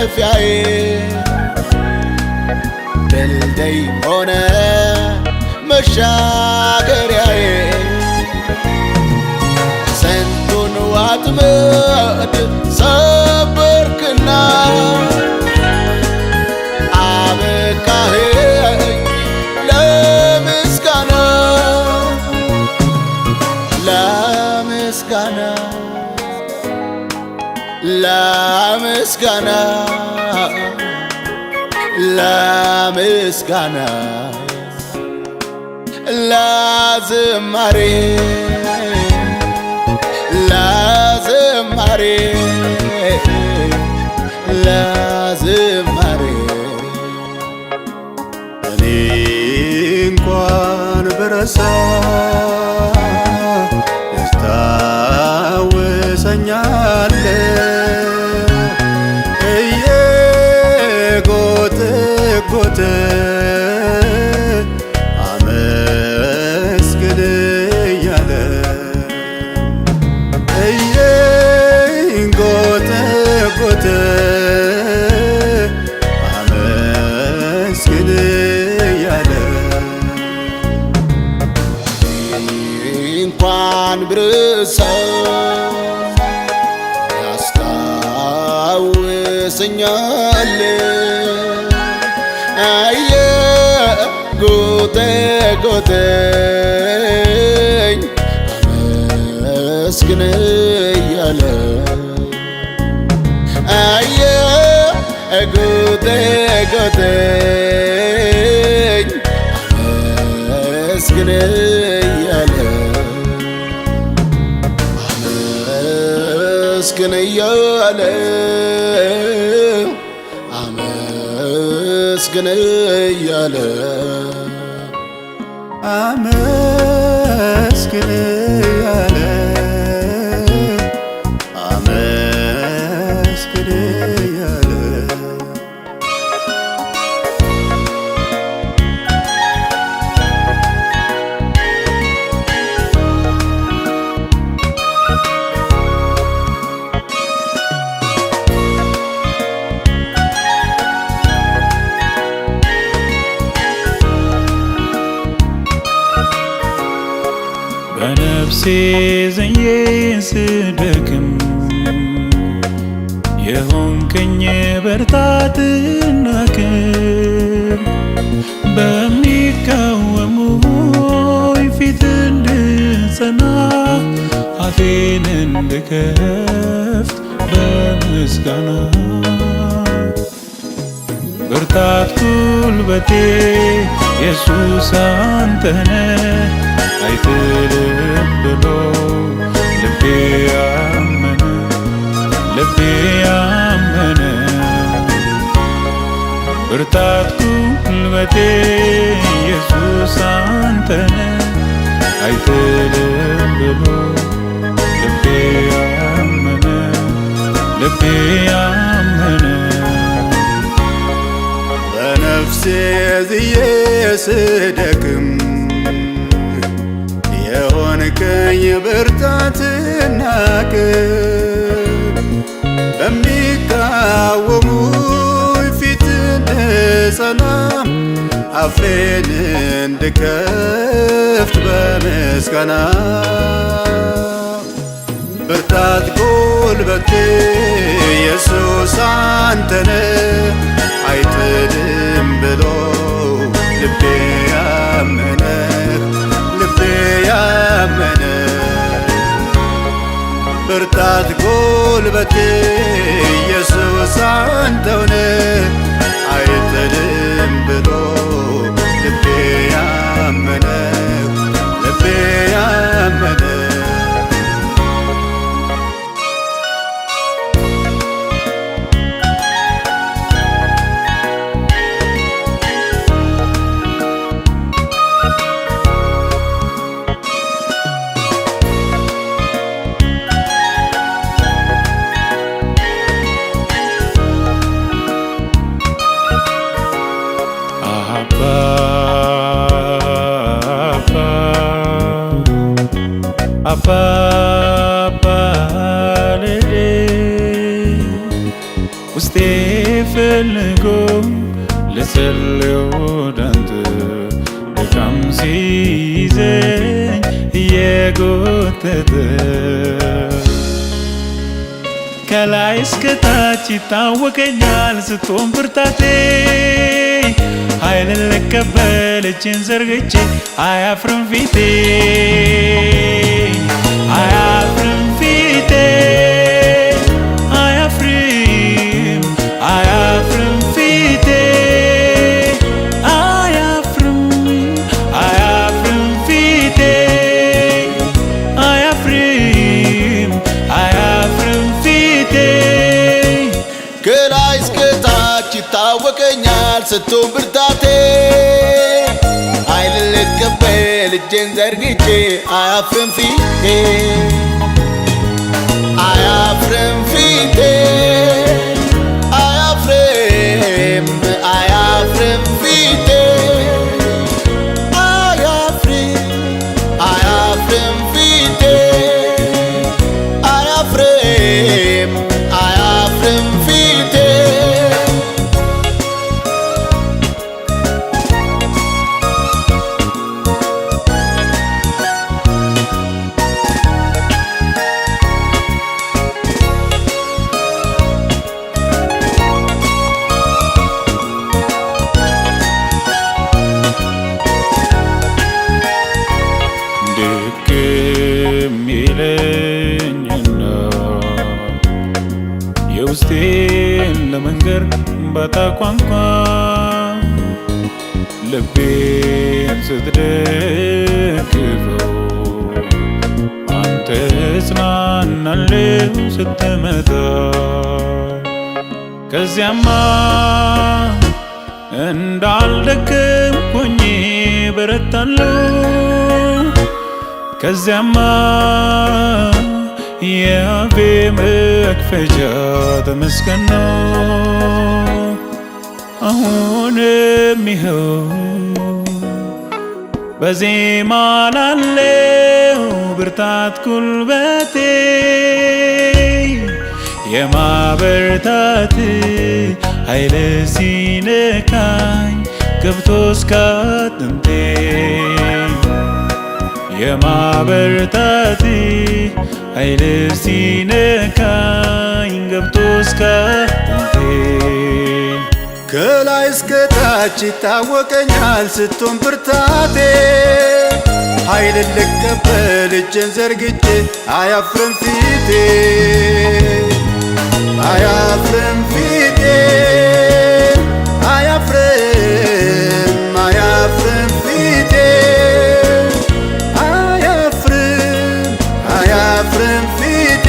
ማለፊያዬ ድልድይ ሆነ መሻገሪያዬ ስንቱን ወጥመድ ሰበርክና አበቃኸኝ ለምስጋና ለምስጋና ለምስጋና ለምስጋና ለዝማሬ ለዝማሬ ለዝማሬ እኔ እንኳን ብረሳ ያስታውሰኛለህ እየጎተጎተ አመስግን እያለ እየጎተጎተ አመስግን እያለ እንኳን ብረሳ ያስታውሰኛለህ እየጎተጎተኝ አመስግን እያለ እየጎተጎተኝ አመስግን እያለ አመስግን እያለ አመስግን እያለ አመስግን እያለ አመስግን እያለ በነፍሴ ዘኜ ስደክም የሆንከኝ ብርታትና ክብር በሚቃወሙኝ ፊት እንድጸና አፌን እንድከፍት በምስጋና ብርታት ጉልበቴ ኢየሱስ አንተነ አይጥልም ብሎ ልቤ ያመነ ልቤ ያመነ ብርታት ጉልበቴ ኢየሱስ አንተነ አይጥልም ብሎ ልቤ ያመነ ልቤ ያመነ በነፍሴ ዝዬ ስደክም የሆንከኝ ብርታትና ክብር በሚቃወሙኝ ፊት እንድጸና አፌን እንድከፍት በምስጋና ብርታት ጉልበቴ ኢየሱስ አንተነ አይጥልም ብሎ ልቤ ያመነ ልቤ ያመነ ብርታት ጉልበቴ ኢየሱስ አንተውነ አይጥልም ብሎ ልቤ ያመነ ልቤ ያመነ አባባሌ ውስጤ ፈልጎ ልጸልይ ወዳንተ ድካም ሲይዘኝ እየጎተተ ከላይ እስከ ታች ይታወቀኛል ስትሆን ብርታቴ ኃይልን ልቀበል እጄን ዘርግቼ አያፍርም ፊቴ አያፍርም ፊቴ አያፍርም አያፍርም ፊቴ አያፍርም አያፍርም ፊቴ አያፍርም አያፍርም ፊቴ ከላይ እስከ ታች ይታወቀኛል ስትሆን ብርታቴ ኃይልን ልቀበል እጄን ዘርግቼ አያፍርም ፊቴ አያፍርም ፊቴ አያፍርም አያፍርም ፊቴ አያፍርም አያፍርም ፊቴ አያፍርም አያፍርም ፊቴ ይለኝና የውስጤን ለመንገር ባጣ ቋንቋ ልቤን ስትደግፈው አንተ እጽናናለሁ ስትመጣ ከዚያማ እንዳልደከምኩኝ በረታለሁ ከዚያማ የአፌ መክፈቻ ተመስገን ነው አሁንም ይኸው በዜማ ላለው ብርታት ጉልበቴ የማበርታት ኃይል ሲነካኝ ገብቶ እስከ አጥንቴ የማበርታት ኃይል ሲነካኝ ገብቶ እስከ አጥንቴ ከላይ እስከ ታች ይታወቀኛል ስትሆን ብርታቴ ኃይልን ልቀበል እጄን ዘርግቼ አያፍርም ፊቴ አያፍርም ፊቴ አያፍርም አያፍርም ፊቴ አያፍርም አያፍርም ፊቴ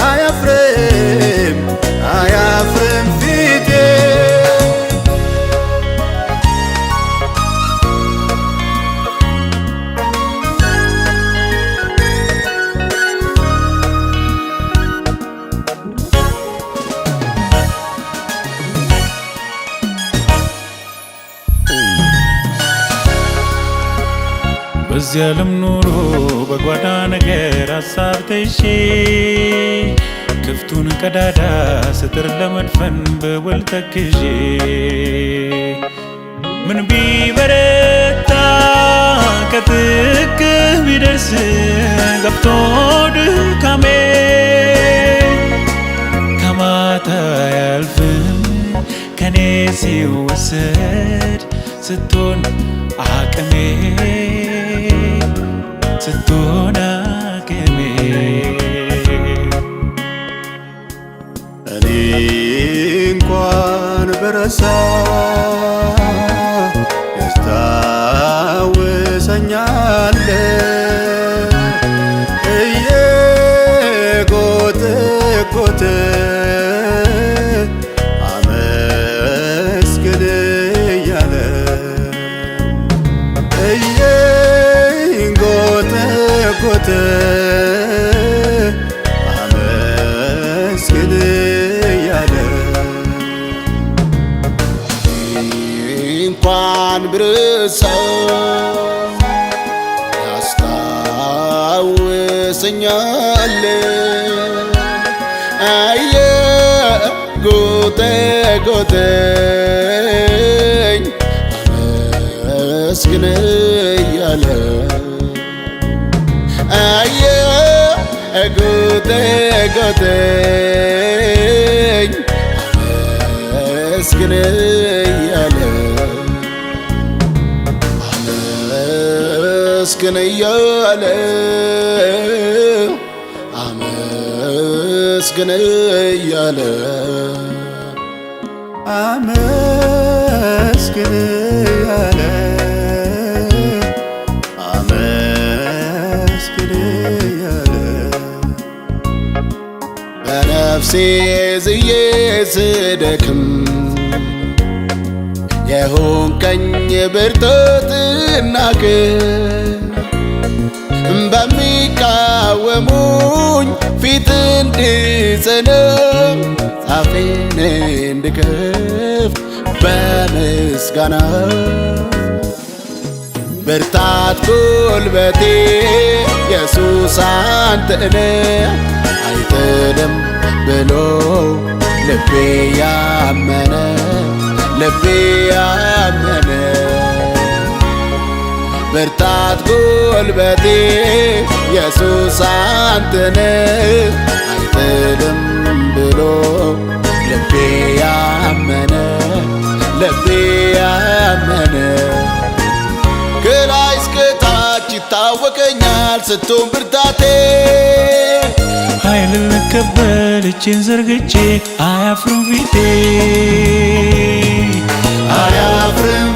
አያፍርም አያፍርም ፊቴ በዚህ ዓለም ኑሮ በጓዳ ነገር ሀሳብ ተይዤ ክፍቱን ቀዳዳ ስጥር ለመድፈን በወል ተክዤ ምን ቢበረታ ከጥግ ቢደርስ ገብቶ ድካሜ ከማታ አያልፍም ከኔ ሲወሰድ ስትሆን አቅሜ ስትሆን አቅሜ እኔ እንኳን በረሳ ያስታውሰኛል እየጎተጎተ አመስግን እያለ እየጎተጎተ አመስግን እያለ እንኳን ብረሳው ያስታውሰኛል እየጎተጎተ ጎተኝ አመስግን እያለ አየ ጎተኝ አመስግን እያለ አመስግን እያለ አመስግን እያለ አመስግን እያለ አመስግን እያለ በነፍሴ ዝዬ ስደክም የሆንከኝ ብርታትና በሚቃወሙኝ ፊት እንድጸና አፌን እንድከፍት በምስጋና ብርታት ጉልበቴ ኢየሱስ አንተ ነህ አይጥልም ብሎ ልቤ ያመነ ብርታት ጉልበቴ ኢየሱስ አንተ ነህ አይጥልም ብሎ ልቤ ያመነ ከላይ እስከ ታች ይታወቀኛል ስትሆን ብርታቴ ኃይልን ልቀበል እጄን ዘርግቼ አያፍርም ፊቴ አያፍርም